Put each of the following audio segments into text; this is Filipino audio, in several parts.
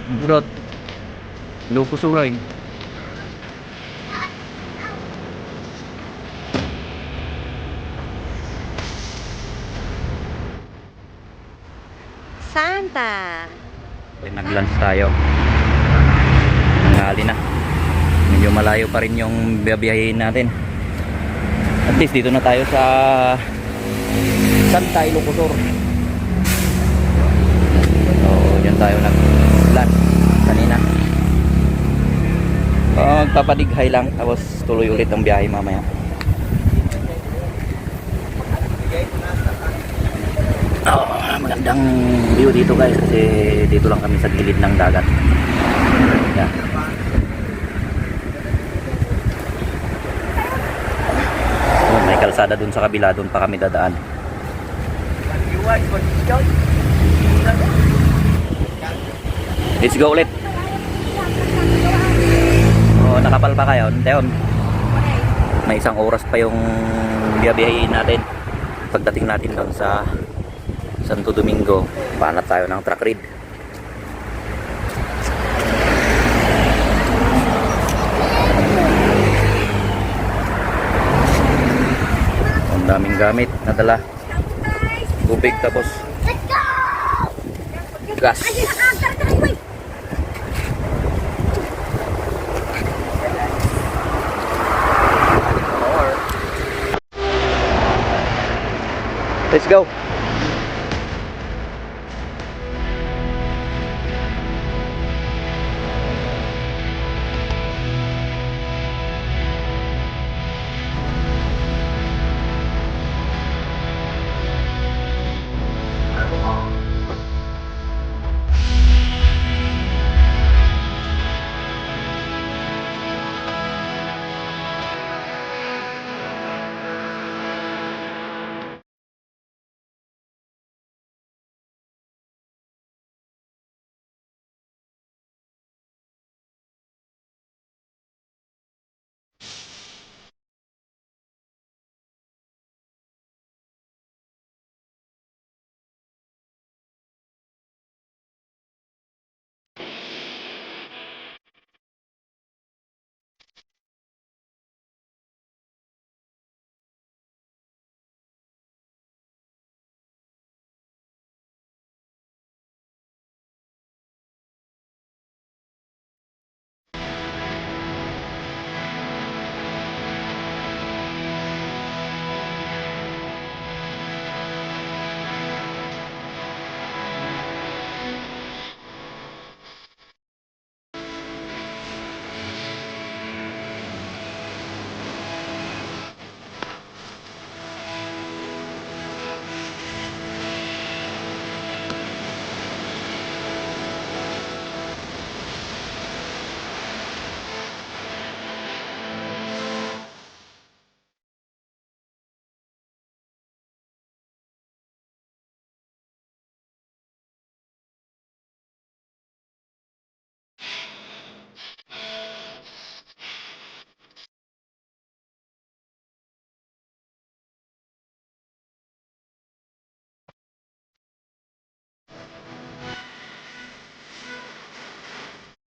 Berat. Loko suray. Santa. Nag-lunch tayo. Nangali na. Medyo malayo pa rin yung biyabiyahin natin. At least dito na tayo sa Santa Ilocosur. So, dyan tayo nag-lunch kanina. Magpapadighay lang tapos tuloy ulit ang biyahe mamaya. Magandang view dito guys kasi dito lang kami sa gilid ng dagat. Yan. Oh, may kalsada dun sa kabila, dun pa kami dadaan. Let's go ulit. Oh, nakapal pa kayo, Teon. May isang oras pa yung biyabiyahin natin. Pagdating natin doon sa Santo Domingo, panat tayo ng truck ride. Ang daming gamit na dala. Tubig tapos gas. Let's go.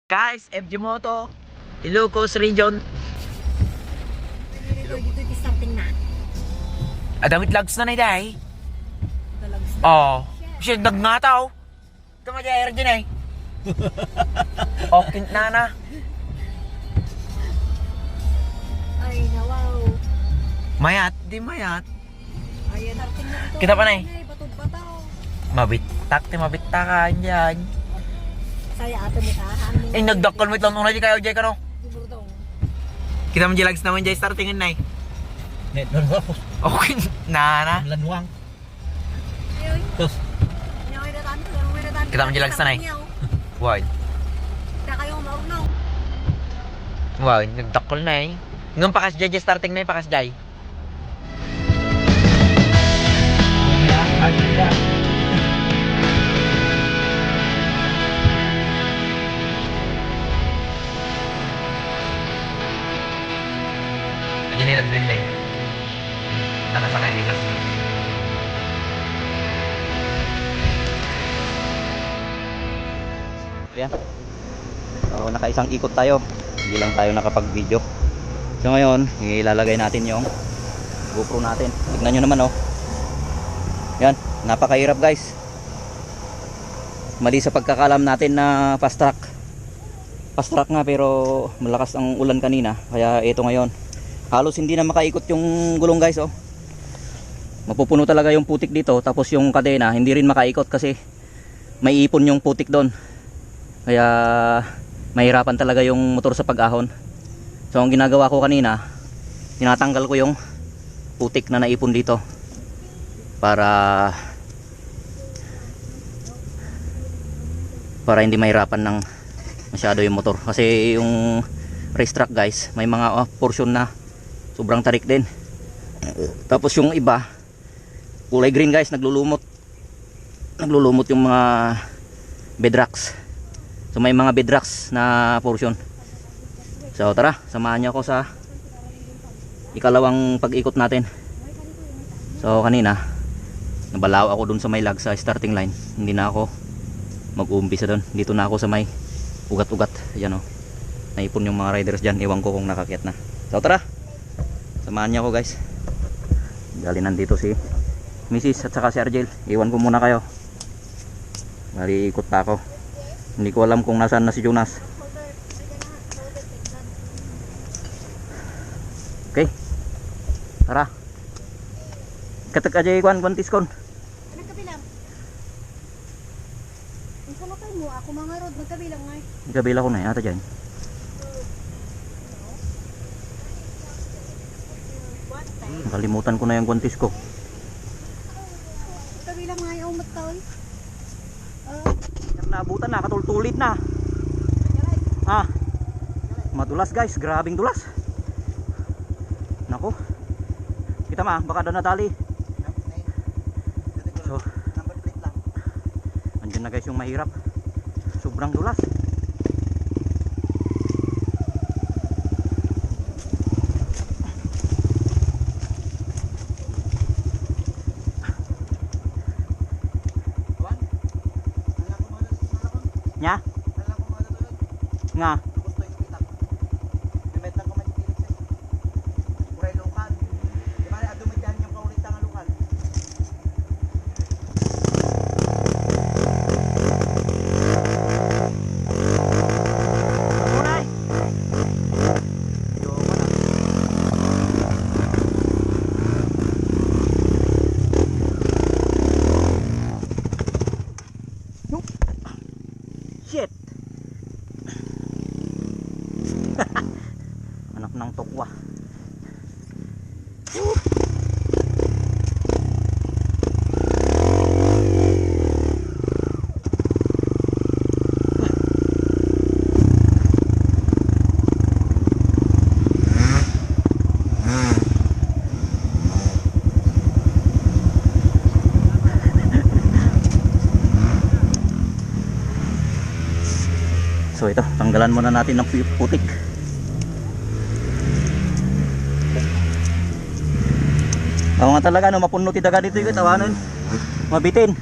Guys, FG Moto, Ilocos Region. Dito starting na. Adamit lags na na day. Oh, siya nagngataw. Ito nga dyan, dyan eh. Okay na na. Ay, wow. Mayat, di mayat. Ayan, starting na dito. Kita pa na eh. Batog-bataw. Mabitak, ti mabitakan dyan. Saya ato mo tahan. Eh, nagdakol mo itong nung na kayo dyan ka no. Siguro. Kita mo dyan lags naman dyan, startingin na eh. Net nun ako. Okay na na. Lanwang. Ayun. Tos. Kita mo dyan lags na eh. Wow. Kita kayo maunaw. Wow, nagdakol na eh. Ngayon pakas dyan, starting na eh, pakas dyan. Ini nag-drill eh. Nakasakay dito. Ayan. So, nakaisang ikot tayo. Hindi lang tayo nakapag-video. So ngayon, ilalagay natin yung GoPro natin. Tignan nyo naman oh. Yan, napakahirap guys. Mali sa pagkakalam natin na fast track. Fast track nga pero malakas ang ulan kanina. Kaya ito ngayon. Halos hindi na makaikot yung gulong guys oh. Mapupuno talaga yung putik dito. Tapos yung kadena hindi rin makaikot kasi may ipon yung putik doon. Kaya mahirapan talaga yung motor sa pag-ahon. So ang ginagawa ko kanina, tinatanggal ko yung putik na naipon dito para hindi mahirapan ng masyado yung motor. Kasi yung racetrack guys, may mga portion na sobrang tarik din. Tapos yung iba kulay green guys, naglulumot yung mga bedrax. So may mga bedrax na portion. So tara, samahan niyo ako sa ikalawang pag-ikot natin. So kanina nabalaw ako dun sa may lag sa starting line. Hindi na ako mag-uumpisa dun. Dito na ako sa may ugat-ugat. Ayan o, naipon yung mga riders dyan. Ewan ko kung nakakyat na. So tara, samahan niyo ako guys. Dali nandito si Mrs. at saka si Argel. Iwan ko muna kayo. Naliikot pa ako. Hindi ko alam kung nasaan na si Jonas. Okay, tara. Katak aja ikuan kontiskon. Nagkabilang. Ang salakay mo, ako mga rod, magkabilang nga. Kabila ko na yata dyan. Nakalimutan ko na yung kontis ko. Magkabilang nga yung matawin. Naabutan na, katultulit na. Ah, madulas guys, grabing dulas. Nako, kita ma, baka doon natali. So, andyan na guys yung mahirap. Sobrang dulas. Nya? Nga. Shit. Anak ng tokwa. So ito, tanggalan muna natin ng putik. Ako nga talaga, no, mapuno ti daga dito yung tawanan. Mabitin.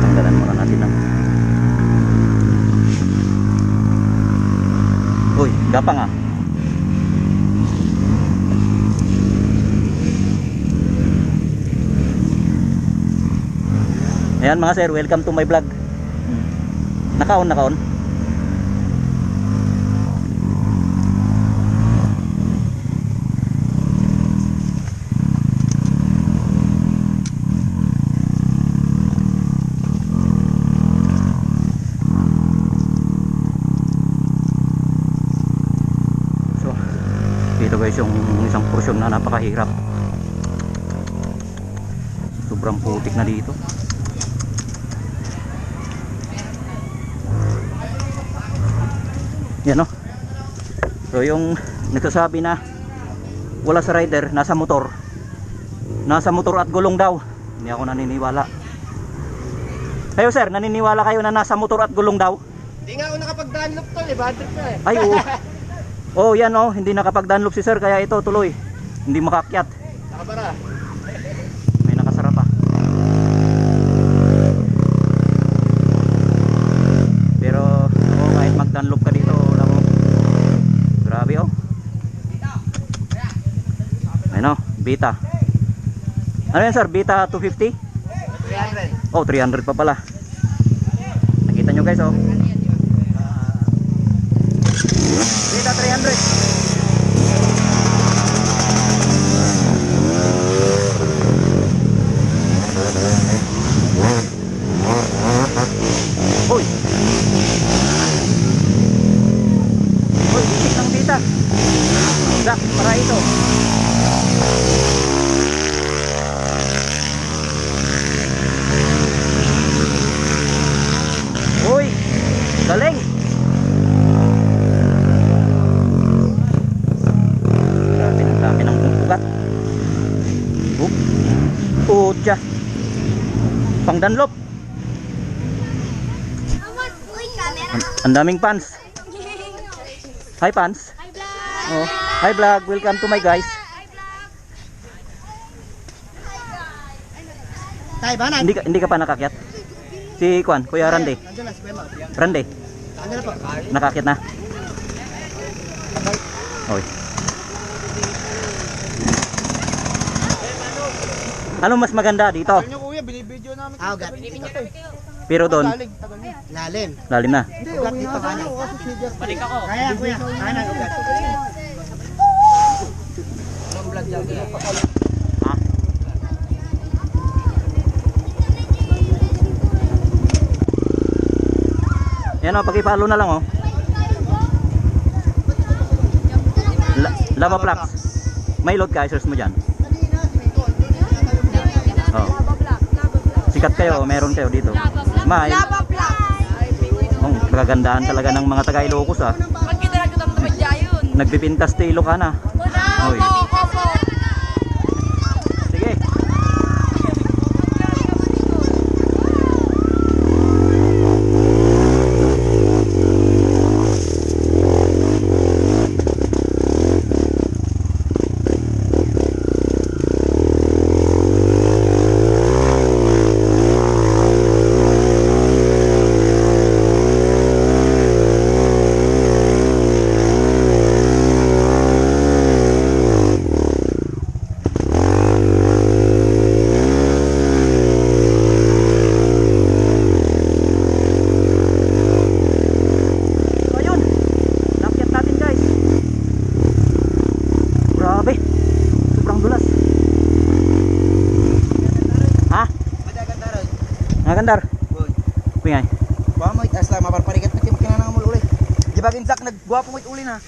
Tanggalan muna natin ng... Uy, gapang ah. Ayan mga sir, welcome to my vlog. Nakaon. So, dito guys yung isang portion na napakahirap. Sobrang putik na dito. Yan o. So yung nagsasabi na wala sa rider, nasa motor at gulong daw, hindi ako naniniwala. Kayo sir, naniniwala kayo na nasa motor at gulong daw? Hindi nga ako nakapag-download to, bad trip na eh. Ay oo. Oh, yan oh, hindi nakapag-download si sir kaya ito tuloy. Hindi makakyat. Nakabara. May nakasara pa. Pero oh, kahit mag-download ka dito, wala mo. Grabe oh. Ayun oh, Beta. Ano yan sir? Beta 250? 300. Oh, 300 pa pala. Nakita nyo guys oh. Beta 300. Hoy. Hoy, bisik ng Beta. Dak, para ito. Uy, galing. Grabe, ang dami ng ugat. Putya. Pang Dunlop. Uy, camera. Ang daming pants. Hi pants. Hi, vlog. Oh, hi vlog. Welcome to my guys. Tay, banat. Hindi ka pa nakakyat? Si Kwan, Kuya Randy. Nandiyan na si Kuya Mar. Randy, Nandiyan na po. nakakyat na. Oy. Ano mas maganda dito? Sabi niyo kuya, binibideo namin. Ugat. Pero doon, Lalim. lalim na. Hindi, ugat dito kanan. Balik ako. Kaya kuya, kanan ugat. Anong vlog dyan kuya? Ha? Yan o, pakipalo na lang o. Lava Plax. May load ka, search mo dyan. Oh. Sikat kayo, meron kayo dito. May. Oh, kagandaan talaga ng mga taga Ilocos ah. Nagpipintas ti Ilocana. Oy. Sige. Ayun. Nakyat natin guys. Grabe. Sobrang dulas. Ha? Madagandaran. Nagandar. Boy. Kuya. Ba mo asla maparparigat na kinanang mo uli. Di bagin sak nagguwapo mo uli na.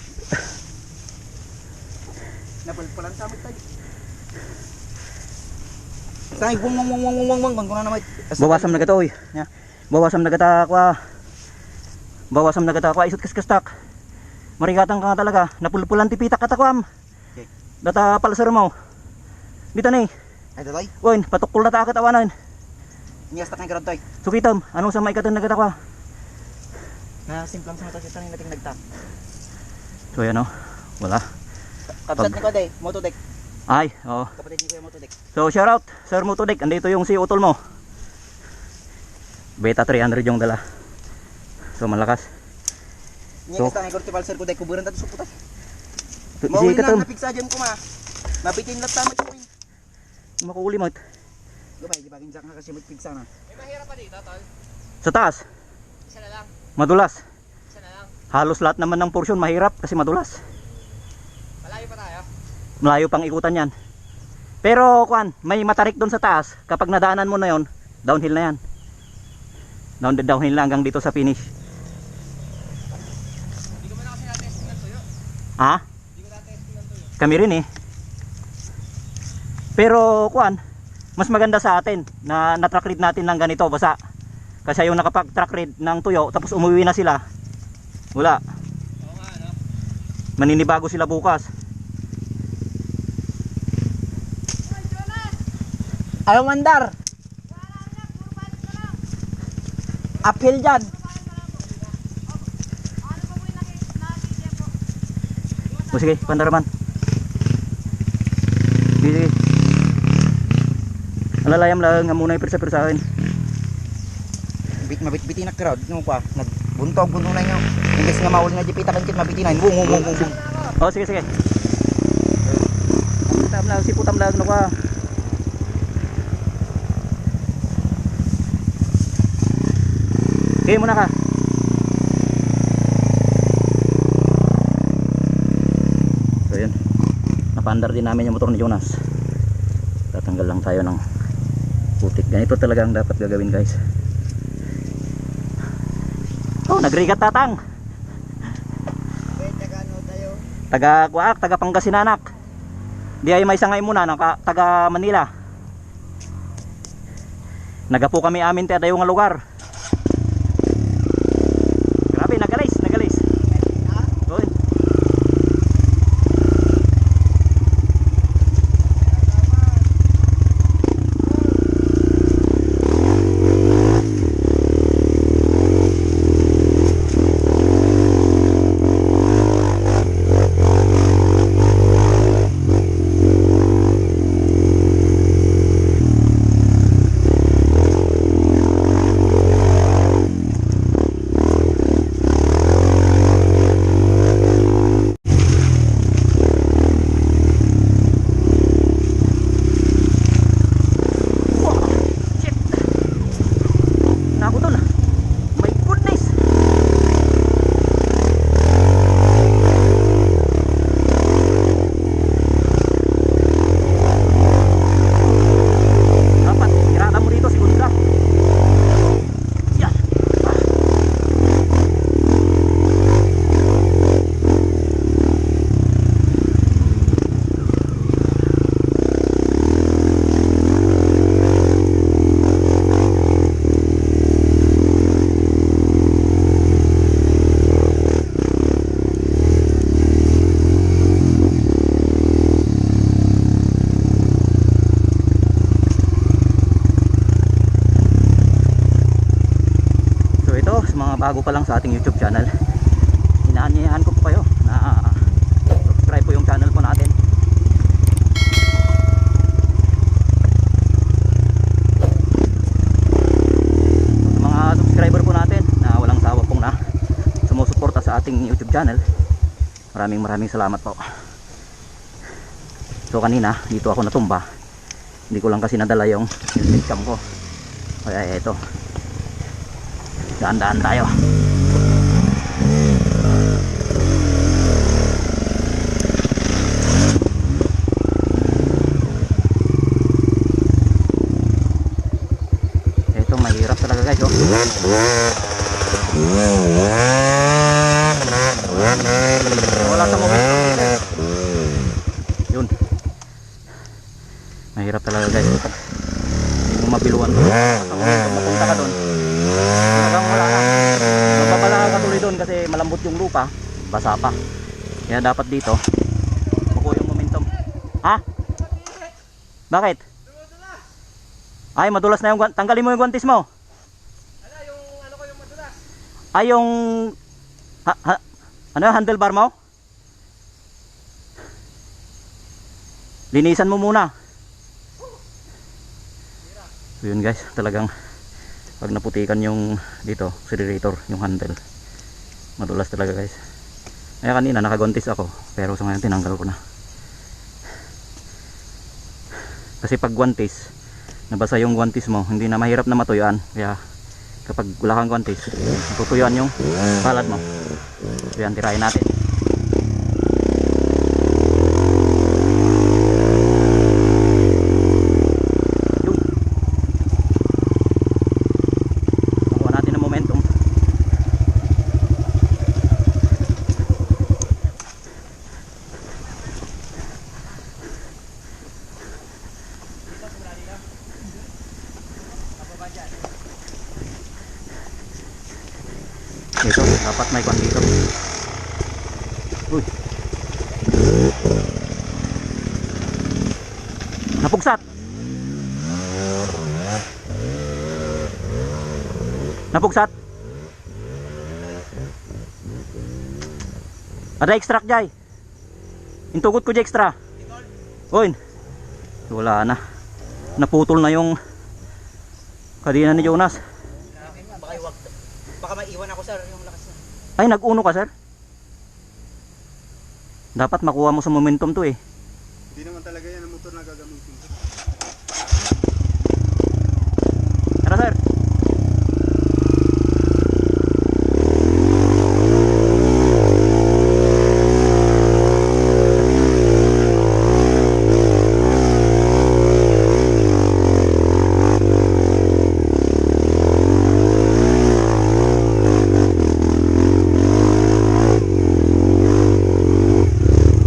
Napalpalan sa tayo. Tay wong bang kuna na may. Bawasam na gata oy. Ya. Bawasam na gata kwa. Bawasam na gata kwa isut kastak. Marigatang ka talaga. Napulpulan ti pitak katakwam. Okay. Data palasar mo. Dita ni. Ay tatay. Oy, patukol na ta katawanan. Niyas ta kay karon tay. Sukitam, anong sa maikatan na gata kwa? Na simplang sa mata kita ni nating nagtak. So yan o. Wala. Kapsat ni ko day, motodek. Ay, oo. Kapatid ni ko yung motodek. So shout out, Sir Motodek. Andito yung si utol mo. Beta 300 yung dala. So malakas. Niyas ta kay kortipal sir ko day kuburan ta sa putas. Si Mawin katom. na napiksa dyan ko ma. Mapitin lat tama ko. Makuli mo. Gabay, di bagin sak na kasi magpiksa na. Sa taas. Madulas. Halos lahat naman ng porsyon mahirap kasi madulas. Malayo pa tayo. Malayo pang ikutan yan. Pero kwan, may matarik doon sa taas. Kapag nadaanan mo na yon, downhill na yan. Downhill na hanggang dito sa finish. Hindi ko man kasi na-testing ng tuyo. Ha? Hindi ko na-testing ng tuyo. Kami rin eh. Pero kwan, mas maganda sa atin na na-track read natin ng ganito basa. Kasi yung nakapag-track read ng tuyo tapos umuwi na sila. Wala. Oo nga, no? Maninibago sila bukas. Ayaw mandar. Uphill dyan. O sige, pandaraman. Sige, sige. Alalayam lang nga muna yung persa-persahin. Mabit-biti na crowd no pa. Nagbuntog na nyo. Imbes nga mauli na jipita kan kit mabitinan. Bung. O sige, sige. Putam lang, si putam lang no ka. Okay, muna ka. So yun, napandar din namin yung motor ni Jonas. Tatanggal lang tayo ng putik. Ganito talaga ang dapat gagawin, guys. Oh, nagrigat tatang. Taga Kuak, taga Pangasinanak. Di ay may sangay muna taga Manila. Nagapo kami amin ti adayo nga lugar. Grabe, nagalis. Doon. Ako doon. My goodness. Dapat tirada mo dito segunda. Yan. So ito, sa mga bago pa lang sa ating YouTube channel, inaanyayahan ko po kayo na subscribe po yung channel po natin. Sa mga subscriber po natin na walang sawa pong na sumusuporta sa ating YouTube channel, maraming salamat po. So kanina dito ako natumba, hindi ko lang kasi nadala yung helmet cam ko, kaya ito, daan-daan tayo. Ito mahirap talaga, guys, oh. Wala sa moment. Yun. Mahirap talaga, guys. Hindi mo mabiluan. Sa moment mapunta ka doon, talagang wala na. Mababala ka tuloy doon kasi malambot yung lupa, basa pa. Kaya dapat dito makuha yung momentum. Ha? Bakit? Ay, madulas na yung tanggalin mo yung guantes mo. Ano ko yung madulas? Ay, yung ano yung handlebar mo? Linisan mo muna. So yun, guys, talagang pag naputikan yung dito accelerator, yung handle, madulas talaga, guys. Kaya kanina nakagontis ako, pero sa ngayon tinanggal ko na. Kasi pag guantis, nabasa yung guantis mo, hindi na mahirap na matuyuan. Kaya kapag wala kang guantis, tutuyuan yung palad mo. So yan, tirahin natin. Ito, dapat may kwan dito. Uy. Napugsat. Napugsat. Ada extract, Jay. Intugot ko di extra. Oy. Wala na. Naputol na yung kadina ni Jonas. Baka maiwan ako sir yung lakas na. Ay, nag-uno ka, sir? Dapat makuha mo sa momentum to eh. Hindi naman talaga yan ang motor na gagamitin ko. Tara, sir.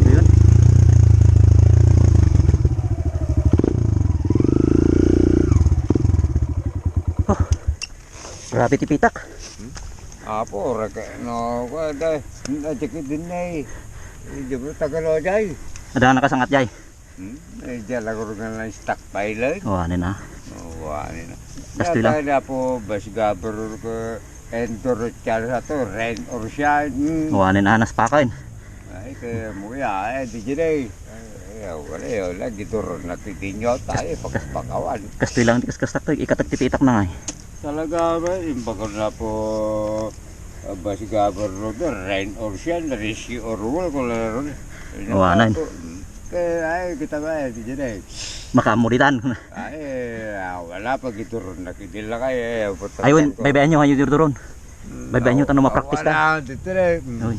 Ayun. Oh, grabe tipitak. Apo, no, kada, najikit din na eh. Hindi mo tagalo dyan. Ada na kasangat jay. Diyan lang ko lang stockpile. Oh, ano na. Wani na. Basta lang. Kaya po, bas gabor ko, entor chal sa to, rain or shine. Oh, ano na, naspakain. Ay, kaya mo ya, di dyan eh. Wala yun, lagi doon natitinyo tayo, pagpakawan. Kastoy lang, kastak to. Ikatag tipitak na nga eh. Talaga ba, imbagol na po bas gabor ro rain or shine, riski or wall ko lang ron. Wanan. Kaya ay, kita ba, di dyan eh. Makamuritan. Ay, wala pag ito ron, nakitila kayo. Ayun, baybayan nyo kayo dito ron. Baybayan nyo tanong ma-practice ka. Wala, dito rin. Ayun.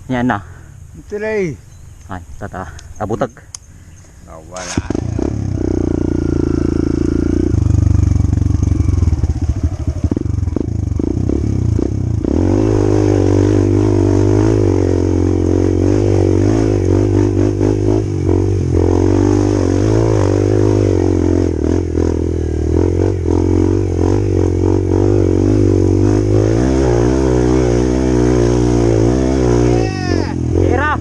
Yan na. Dito rin. Ay, tata. Abutag. Wala. Tira!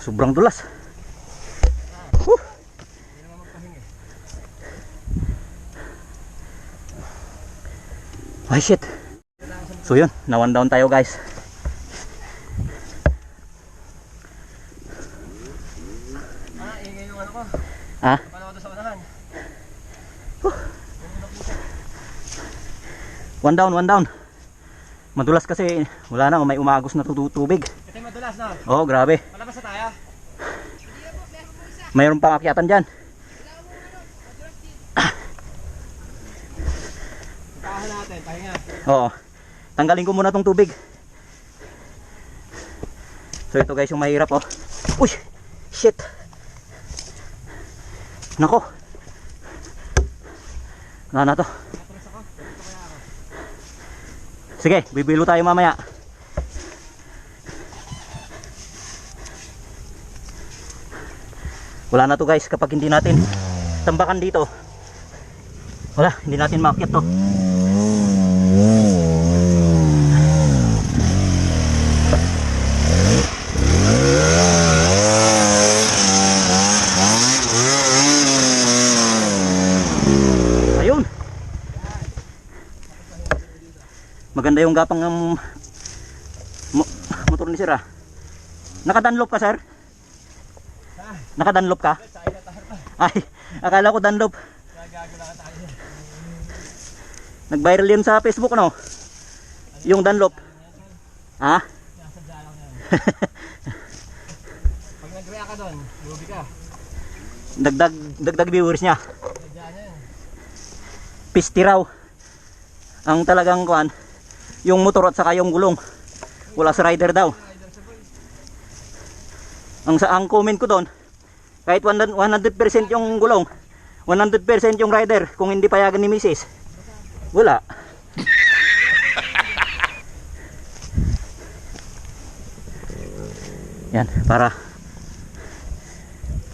Sobrang dulas. Ay shit. So yun, na-one down tayo guys. Ha? One down, one down. Madulas kasi wala na, may umagos na tubig. Kasi madulas na. Oh, grabe. Malabas na tayo. Mayroon pang akyatan dyan. Pakahan natin, pahinga. Oo. Tanggalin ko muna tong tubig. So ito guys yung mahirap oh. Uy! Shit! Nako. Wala na to. Sige, bibilo tayo mamaya. Wala na to guys kapag hindi natin tambakan dito. Wala, hindi natin maakyat to. Ayun. Maganda yung gapang ng motor ni sir ah. Naka-Dunlop ka sir? Naka-Dunlop ka? Ay, akala ko Dunlop. Nag-viral yun sa Facebook no? Yung Dunlop. Ha? Pag nag-react ka doon, lubi ka. Dagdag viewers niya. Pisti raw. Ang talagang kuan, yung motor at saka yung gulong. Wala sa rider daw. Ang comment ko doon, kahit 100% yung gulong, 100% yung rider, kung hindi payagan ni Mrs. Wala. Yan, para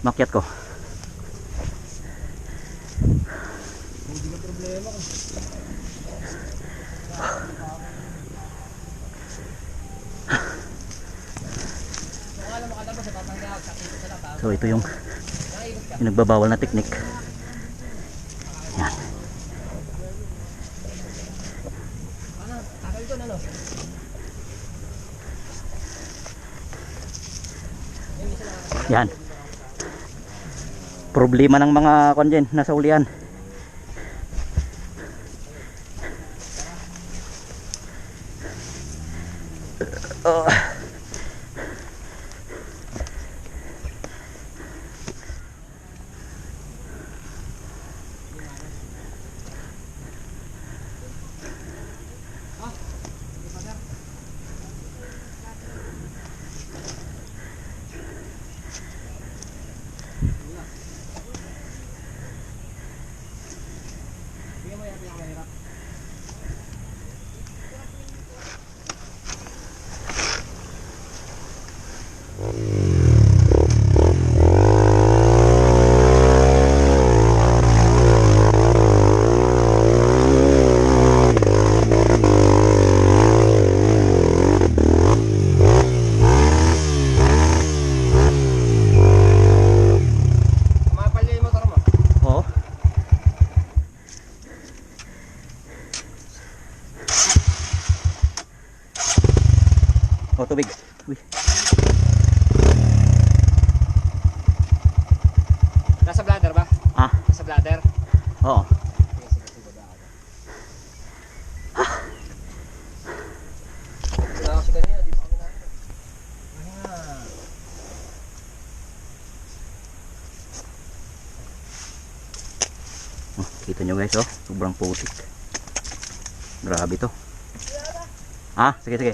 makyat ko. So ito yung nagbabawal na technique. Yan. Yan. Problema ng mga konjen nasa ulian. O, tubig. Uy. Nasa bladder ba? Ah, Nasa bladder? oo. Wala kasi kanina, di pa kami na. Oh, kita nyo guys, oh, sobrang putik. Grabe to. Ah, sige, sige.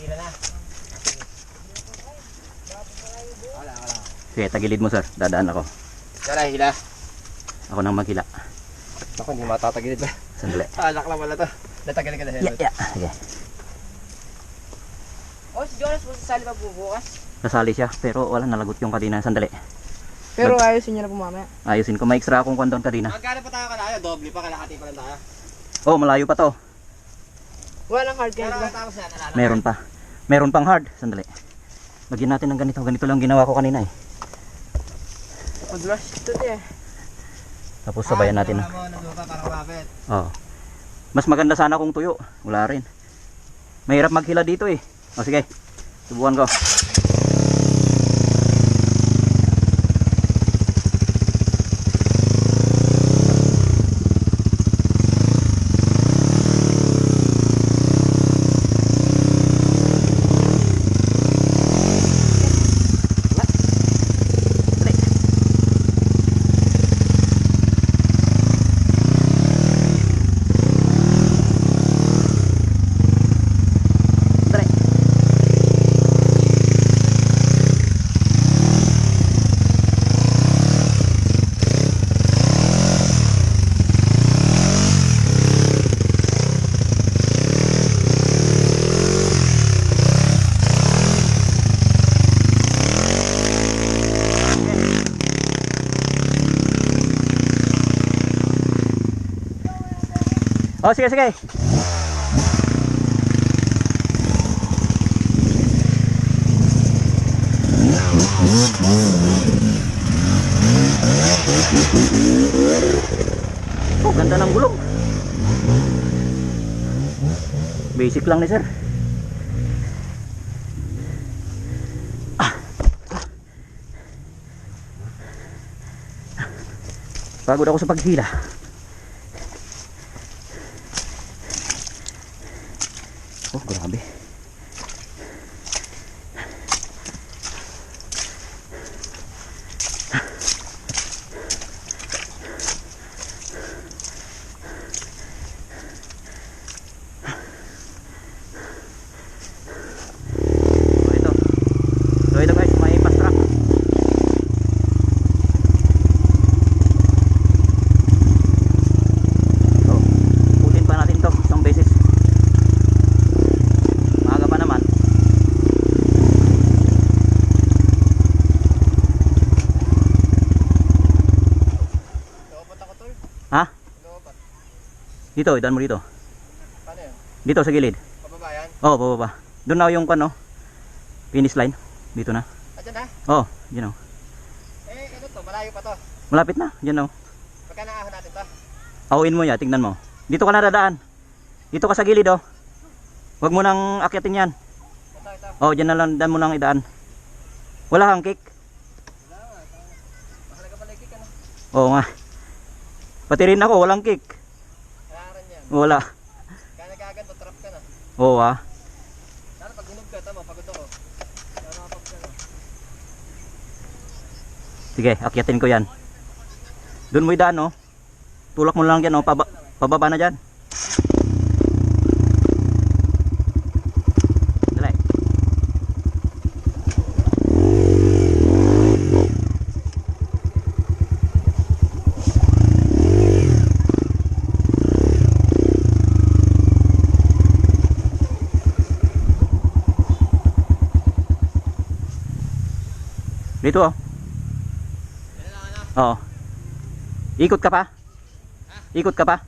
Hila na. Wala. Sige, tagilid mo sir. Dadaan ako. Wala, hila. Ako nang maghila. Ako, hindi matatagilid ba? Sandali. Alak lang pala to. Natagilid ka na helmet. Yeah. Sige. Oh, si Jonas mo sasali pa bubukas. Nasali siya, pero wala, nalagot yung kadina. Sandali. Pero ayusin niya na po mamaya. Ayusin ko. May extra akong kwan doon kadina. Magkano pa tayo kalayo? Doble pa, kalahati pa lang tayo. Oh, malayo pa to. Wala nang hard card Kaya ba? tapos na, nalala. Meron pa. Meron pang hard. Sandali. Lagyan natin ng ganito. Ganito lang ginawa ko kanina eh. Pag-rush ito eh. Tapos sabayan natin. Mo, naglupa para mapit. Oh. Mas maganda sana kung tuyo. Wala rin. Mahirap maghila dito eh. O sige. Subukan ko. Oh, sige, sige. Oh, ganda ng gulong. Basic lang ni sir. Pagod ako sa paghila. Oh, grabe. So ito guys, may fast track. So, putin pa natin to isang beses. Maaga pa naman. Ha? Dito, idan mo dito. Paano yun? Dito sa gilid. Pababa yan? Oh, bababa. Doon na yung kano. Finish line. Dito na. Diyan na? Oh, yun oh. Ano to? Malayo pa to. Malapit na, yan oh. Pagka naahon natin to. Awin mo yan, tingnan mo. Dito ka na dadaan. Dito ka sa gilid oh. Huwag mo nang akyatin yan. Ito. Oh, dyan na lang, dyan mo lang idaan. Wala kang kick? Mahalaga pala yung kick ano? Oo nga. Pati rin ako, walang kick. Kailangan yan. Wala. Kaya nagkaganto, trap ka na. Oo ah. Sana pag hinog ka, tama, pagod ako. Kaya nakapag ka na. Sige, akyatin ko yan. Doon mo idaan oh. Tulak mo lang dyan oh, pababa na dyan. Dali. Dito oh. Oo. Ikot ka pa? Ikot ka pa?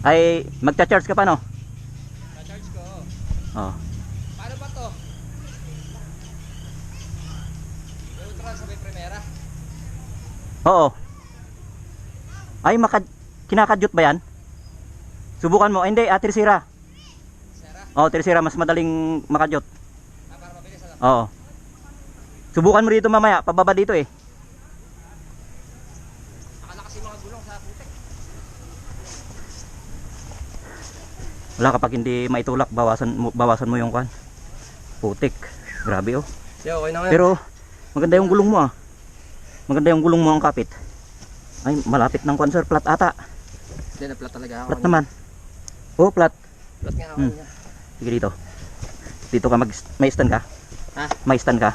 Ay, magcha-charge ka pa no? Na-charge ko. Oo. Paano ba to? Neutral sa may primera. Oo. Ay, kinakadyot ba yan? Subukan mo. Ay, hindi, tersira. Oo, tersira. Mas madaling makadyot. Para mabilis ano? Oo. Subukan mo dito mamaya. Pababa dito eh. Nakalakas yung mga gulong sa putik. Wala kapag hindi maitulak, bawasan mo yung kan. Putik. Grabe oh. Yo, okay na nga. Pero maganda yung gulong mo ah. Maganda yung gulong mo ang kapit. Ay, malapit ng kwan sir. Flat ata. Hindi, na-flat talaga ako. Flat naman. Oh, flat. Flat nga ako niya. Sige dito. Dito ka may stand ka? Ha? May stand ka?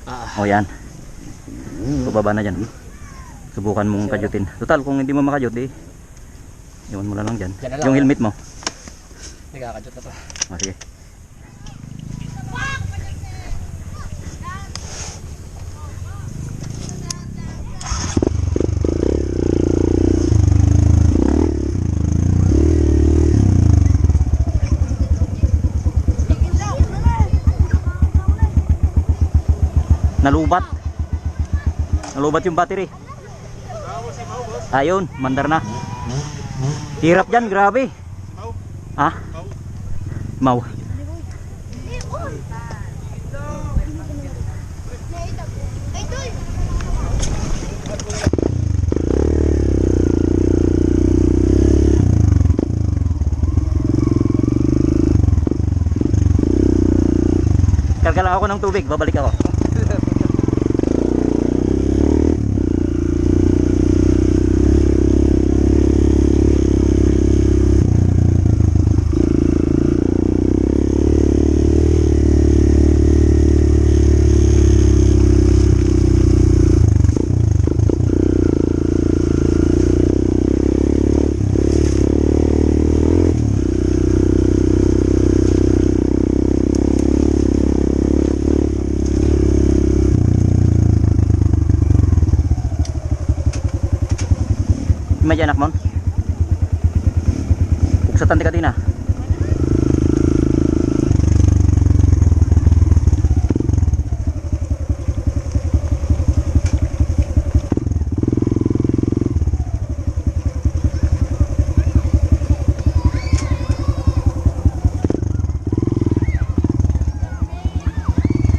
O yan. Baba na dyan. Subukan mong kadyutin. Total, kung hindi mo makadyut, iwan mo na lang dyan. Dyan na lang, Yung ah. helmet mo. Hindi kakadyot na to. Sige. Nalubat. Nalubat yung battery. Ayun, mandar na. Hirap dyan, grabe. Ha? Mau. Karga lang ako ng tubig, babalik ako. Gagmay dyan anak mo. Uksatan ti katina.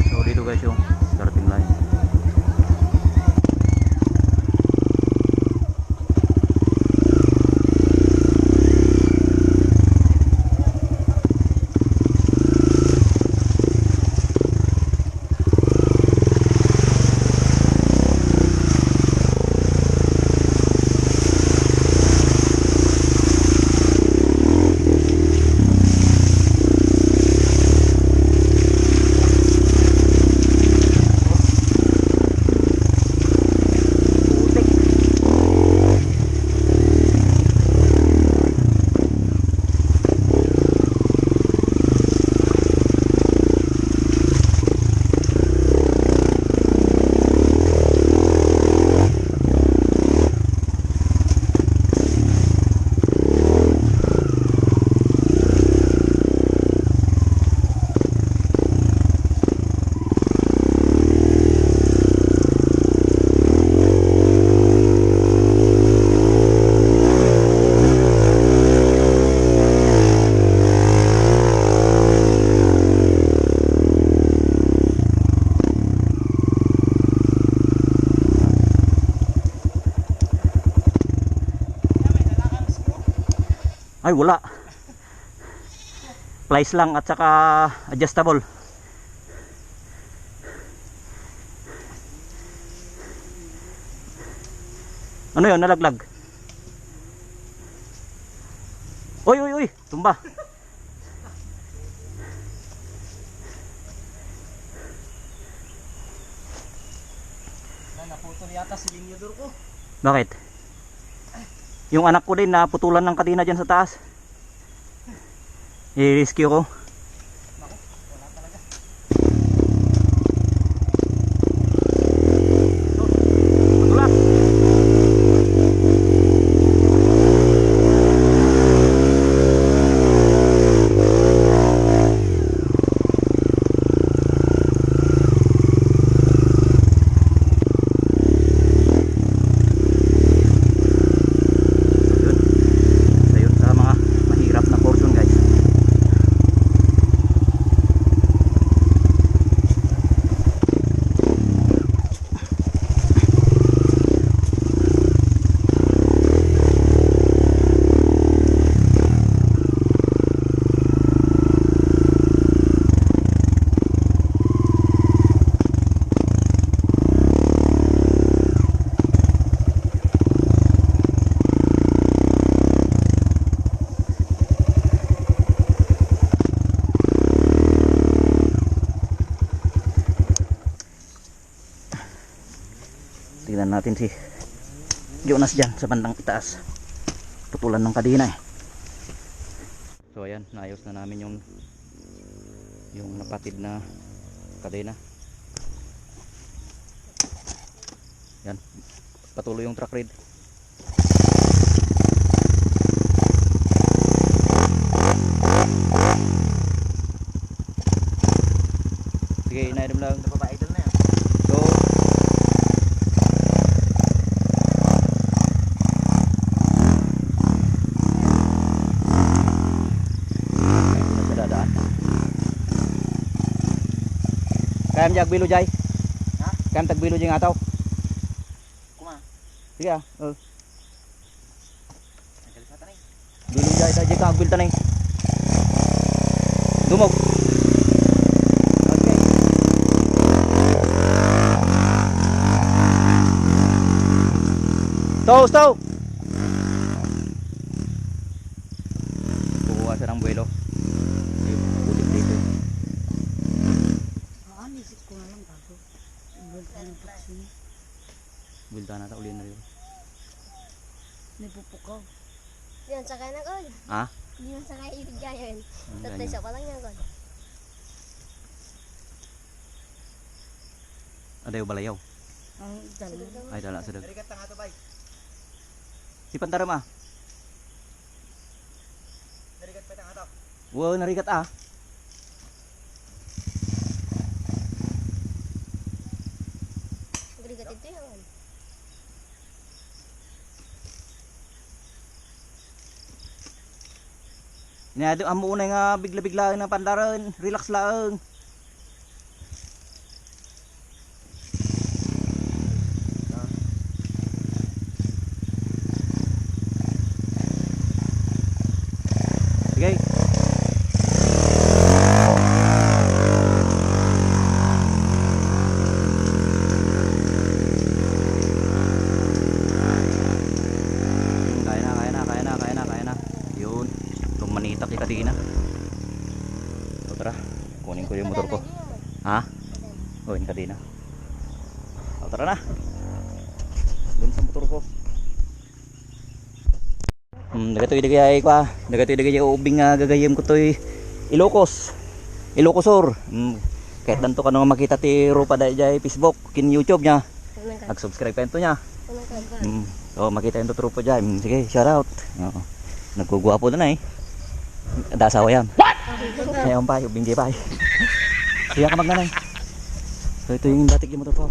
So dito guys yung starting line. Ay wala. Plies lang at saka adjustable. Ano yun? Nalaglag. Uy uy uy, tumba. Naputol yata si linyador ko. Bakit? Yung anak ko din na putulan ng kadena dyan sa taas. I-rescue ko. Putulan. Ayun sa mga mahirap na portion guys. Tingnan natin si Jonas dyan sa bandang itaas. Putulan ng kadena eh. So ayan, naayos na namin yung napatid na kadena. Yan, patuloy yung truck ride. Sige, inaidam lang. Napapa-idol na yan. So kayam jagbilo jay. Ha? Kayam tagbilo jay ngataw. Kuma. Sige ah. Ang kalis mata na eh. Bilo jay ta jay kang bilta nay. Dumog. Okay. Stow. Kukuha siya ng buwelo. Ulit dito. Bulta na ta uli na rin. Nipupukaw. Yan, sakay na god. Ha? Hindi mo sakay ibig ganyan. Tatay sa pa lang yan god. Ada yung balayaw. Ang dalawa. Ay dala sa dag. Dalikat na nga to bay. Si Pantaram ah. Narigat pa tanga to. Wow, narigat ah. Nagrigat ito yan. Inado amo una nga bigla-bigla na Pantaran. Relax lang. Sige. Kaya na. Yun. Lumanitak yung kadina. So tara, kunin ko yung motor ko. Ha? Oh, yung kadina. So tara na. Dun sa motor ko. Dagatoy dagay ubing nga gagayem ko toy Ilocos. Ilocosor. Kahit danto ka nang makita ti Rupa dahil Facebook, kin YouTube niya. Nag-subscribe pa ito niya. So makita yung tutrupo dyan. Sige, shout out. Oo. Nagkugwapo na eh. Dasawa yan. What? Ayaw pa, ubing di pa. Siya ka magnanay. So ito yung datig yung motor ko.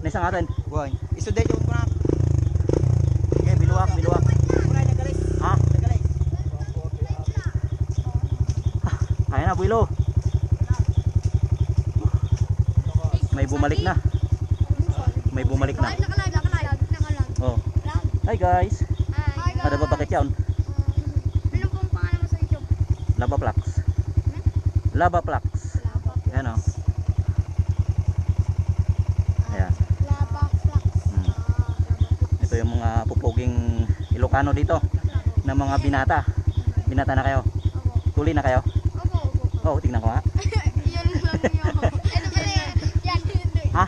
Naisang atin. Buhay. Isuday yung ko na. Okay, biluwak. Kunay nagalis. Ha? Nagalis. Kaya na, builo. May bumalik na. Nakalag. Oh. Hi guys. Ada ba bakit yan? Ano pong pangalan mo sa YouTube? Lava Plax. Ayan o. Ayan. Ito yung mga pupuging Ilocano dito. Na mga binata. Binata na kayo. Tuli na kayo. Oh, tingnan ko ha. Yan lang yun. Ito pala yan. Yan. Ha?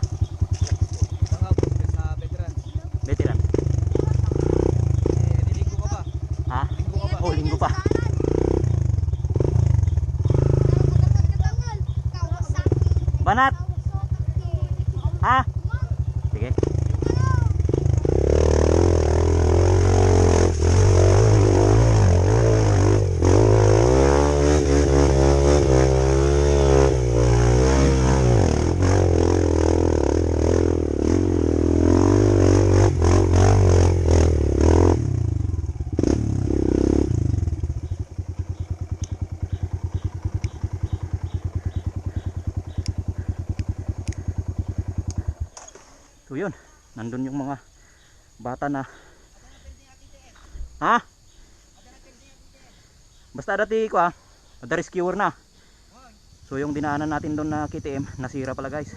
Sa veteran. Veteran. Linggo ka ba? Ha? Oh, linggo pa. Banat. Ha? Sige. So yun, nandun yung mga Bata na. Ha? Basta dati ko ada rescuer na. So yung dinaanan natin doon na KTM, nasira pala guys.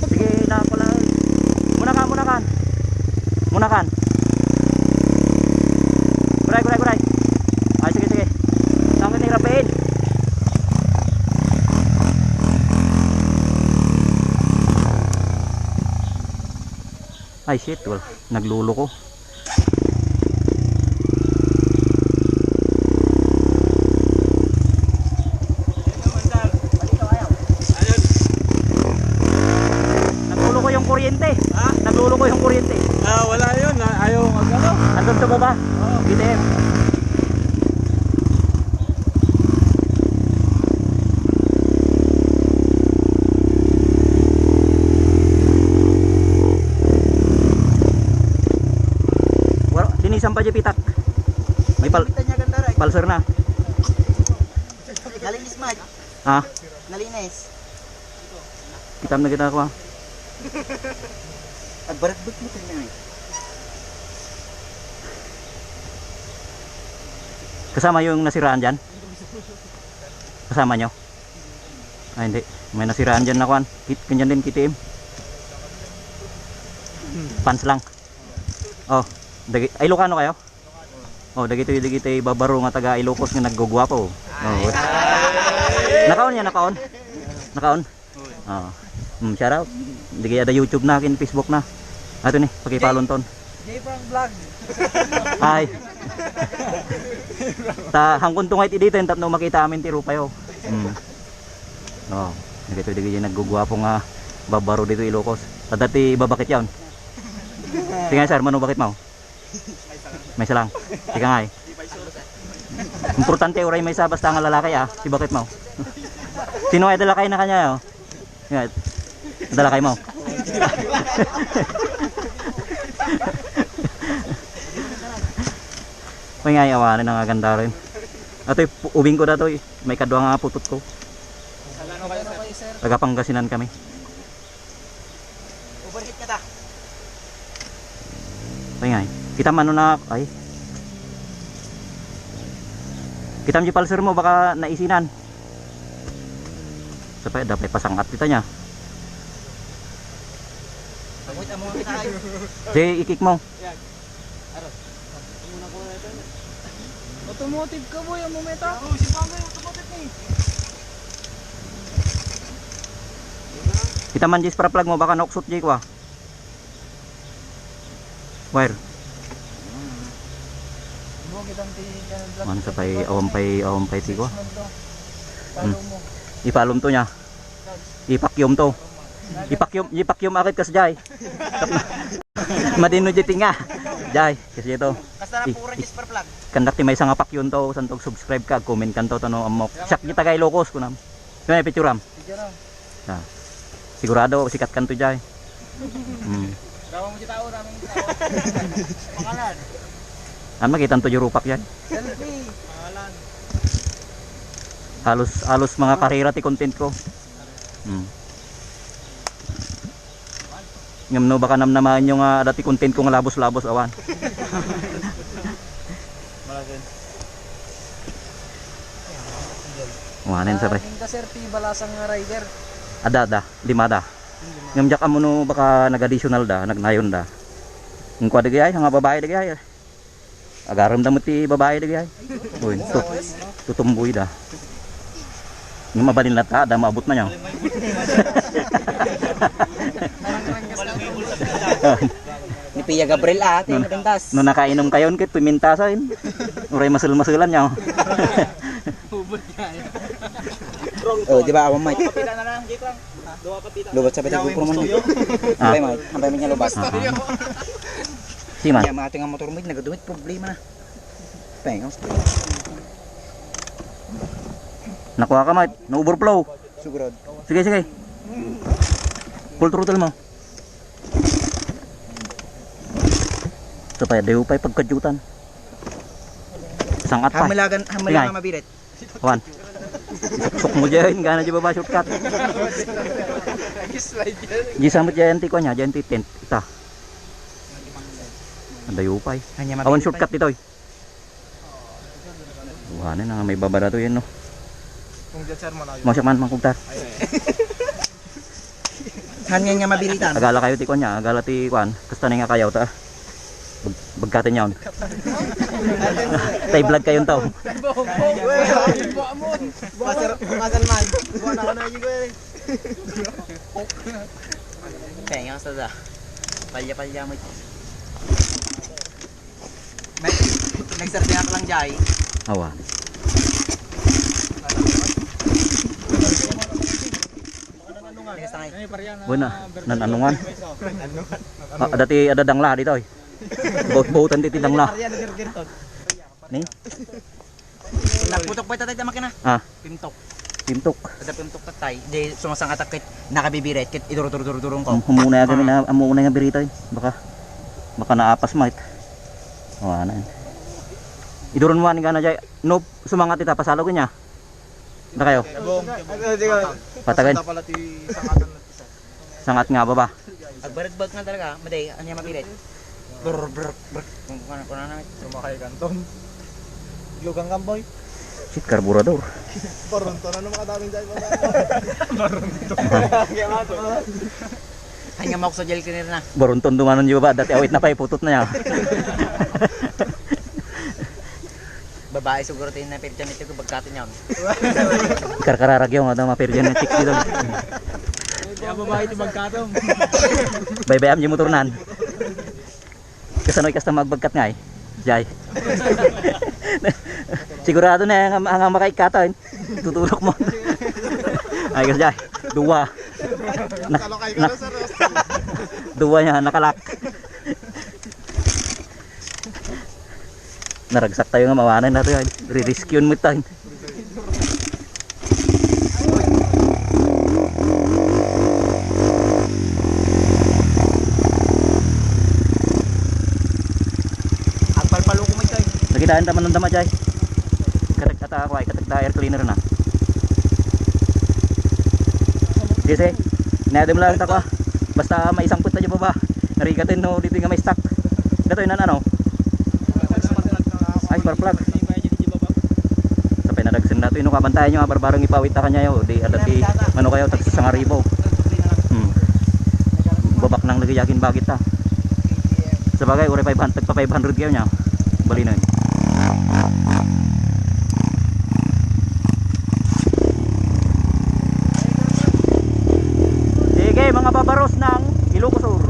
Sige na pala. Munakan. Guray. Ay sige. Saan kita hirapin? Ay shit, naglulo ko. Naglulo ko yung kuryente. Naglulo ko yung kuryente. Wala yun. Ayaw magano. Andun sa baba. BTM. Linisan pa dyan pitak. May Niya ganda rin. palser na. Nalinis, Mike. Ha? Nalinis. Kitam na kita ko. At barat-barat mo tayo na. Kasama yung nasiraan dyan? Kasama nyo? Ay hindi. May nasiraan dyan na kuhan. Kanyan din KTM. Pants lang. Oh. Ay Ilocano kayo? Oh, dagito babaro nga taga Ilocos nga naggugwapo. Oh. Nakaon yan, nakaon. Oh. Shout out. Digi ada YouTube na kin Facebook na. Ato ni, pakipalon ton. J-Prank Vlog. Ay. Ta hangkon tungay ti dito tapno makita amin ti rupayo. Oh, digi naggugwapo nga babaro dito Ilocos. Tadati babakit yawn. Tingnan sir, mano bakit mo? May isa lang. Tika nga Importante oray may isa basta nga lalaki si bakit mo? Sino ay dalakay na kanya dalakay mo? May nga awanin ang ganda rin. Ato'y ubing ko dato may kadwa nga putot ko. Taga Pangasinan kami. Overheat ka ta. May nga kita mano na ay. Kita mo palser mo baka naisinan. Sapay dapat pasangat kita niya. Pagwit mo kita ay. Jay, ikik mo. Automotive ka boy, ang momenta. Si Pangay, automotive ni. Kita man Jay para plug mo baka noksot Jay ko Wire. Man sapay awampay ti ko. Ipalom to niya. Ipakyom to. Ipakyom akit kas Jay. Madino Jay tinga. Jay, kasi ito. Kasta na puro just per plug. Kandak ti may isang apakyon to santog subscribe ka, comment kanto tano amok. Sak kita kay Ilocos kunam. Kaya picturam. Sigurado sikat kanto Jay. Rawa mo si tao, raming tao. Pangalan. Makita to yung rupak yan. Selfie. Pangalan. Halos mga karera ti content ko. Ngam no baka namnaman yung dati content ko nga labos-labos awan. Wanen sabay. Ka sir, balasang rider. Ada limada. Ngam jak amo no baka nag-additional nagnayon Ng kwa dagay nga babae dagay. Agaram damot ti babae dagay. Uy, tutumboy Ngam mabalin lata maabot na niya. Ni Pia Gabriel ate, matintas. No nakainom kayon kit pimintasan. Uray masul-masulan niya. Oh, di ba awam Mike? Lubat sa pita GoPro man. Hampay Mike, hampay man niya lubat. Si man. Kaya mga motor mo nagadumit problema na. Pengos. Nakuha ka Mike, na-overflow. Sigurado. Sige. Full throttle mo. Supaya dew pa'y pagkadyutan. Sangat pa. Hamilagan mabirit. Wan. Sok mo dyan, gana dyan baba shortcut. Di samot dyan ti ko niya, dyan ti tent. Ita. Andayo pa eh. Awan shortcut dito eh. Buhanin na nga may babara to yan no. Kung dyan sir mo na yun. Masyak man mangkugtar. Hanya nga mabilitan. Agala kayo ti ko niya, agala ti kuan. Kasta na nga kayo ta. Bagkatin yun. Tay vlog kayong tao. Bukasan man. Buka na ka na yun eh. Kaya nga sa palya-palya mo. Nagserve na ka lang jay. Awa. Buna, nananungan. Dati ada dangla dito eh. Baut-bautan dito dangla. Ni? Nagputok pa tatay ta makina. Ah, Pintok. timtok. Ada pintok tatay. Di sumasang atak kit nakabibiret kit iduro-duro-durong ko. Humuna kami na amuna nga birito eh. Baka naapas mait. Awa na. Iduron mo ani kana jay. No, sumangat ita pasalo ko niya. Na kayo. Patagan. Sangat nga baba. Agbarag-bag na talaga. Maday, anya mabiret. Brr brr brr. Kung kuna na. Sumakay kanton. Lugang kamboy. Shit, karburador. Paronto na naman kadaming dahil ba? Hanya mau sa gel cleaner na. Barunton dumanon yung baba. Dati awit na pa iputot na niya. Babae siguro tayo na pirjan ito kung bagkatin yun. Karkararag yung ada ma-pergenetic dito. Kaya babae ito magkatong. Baybayam yung motornan. Kasanoy kasta magbagkat nga eh. Jay. Sigurado na ang makaikatan. Tutulok mo. Ay kasi Jay. Dua. Dua niya nakalak. Naragsak tayo nga mawanan natin yan. Re-rescue mo tayo. Agpalpalo ko may tayo. Nakitaan taman ng dama Jay. Katak-kata ako ay katak air cleaner na. Kasi, nadam lang tako. Basta may isang punta dyan baba. Narikatin no dito nga may stock. Gatoy na ano. Ay, spark plug. Tapay na dagsin nato. Ino kabantayan nyo nga barbarang ipawit na kanya yun. Di adati ano kayo, tagsa sa ngaribo. Babak nang nagayagin bagit ta. Sabagay, uri 500, tagpa 500 kayo niya. Bali na yun. Sige mga babaros ng Ilocos Sur.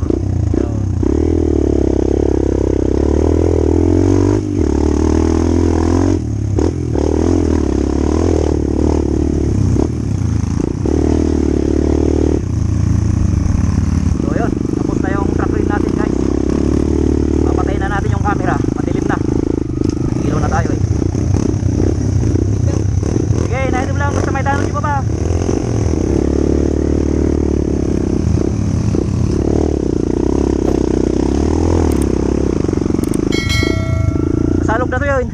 Salog na to yun.